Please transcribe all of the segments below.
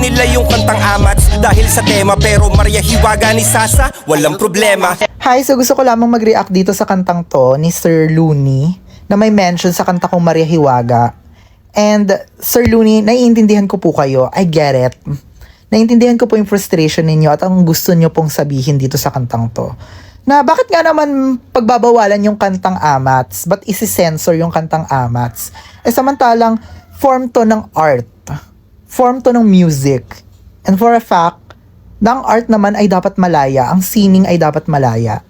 nila yung kantang Amats dahil sa tema, pero Maria Hiwaga ni Sasa, walang problema. Hi, so gusto ko lamang mag-react dito sa kantang to ni Sir Looney na may mention sa kanta kong Maria Hiwaga. And Sir Looney, naiintindihan ko po kayo. I get it. Naiintindihan ko po yung frustration ninyo at ang gusto nyo pong sabihin dito sa kantang to. Na bakit nga naman pagbabawalan yung kantang Amats? Ba't isi-censor yung kantang Amats? Eh samantalang form to ng art. Form to ng music. And for a fact, na ang art naman ay dapat malaya. Ang sining ay dapat malaya.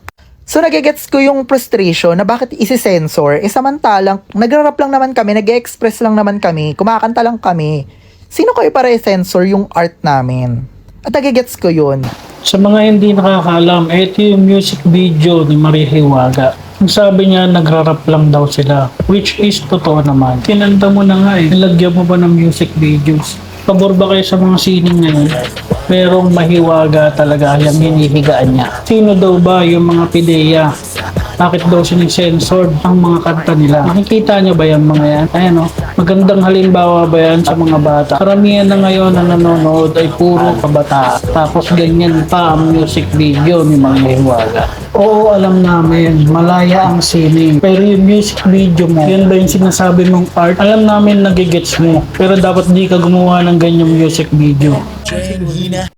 So nagigets ko yung frustration na bakit isi-censor. Eh samantalang, nagra-rap lang naman kami, nag-express lang naman kami, kumakanta lang kami. Sino kayo para i-censor yung art namin? At nagigets ko yun. Sa mga hindi nakakaalam, ito yung music video ni Maria Hiwaga. Ang sabi niya, nagra-rap lang daw sila. Which is totoo naman. Kinanta mo na nga eh. Nilagyan mo ba ng music videos? Pabor ba kayo sa mga sining ngayon? Merong mahiwaga talaga yung hinihigaan niya. Sino daw ba yung mga pideya? Bakit daw sinisensor ang mga kanta nila? Nakikita niyo ba yung mga yan? Ayan o, magandang halimbawa ba yan sa mga bata? Karamihan na ngayon na nanonood ay puro kabata. Tapos ganyan pa ang music video ni Mang Hiwaga. Oo, alam namin, malaya ang sining. Pero yung music video mo, yun ba yung sinasabi mong art? Alam namin nagigets mo, pero dapat di ka gumawa ng ganyang music video.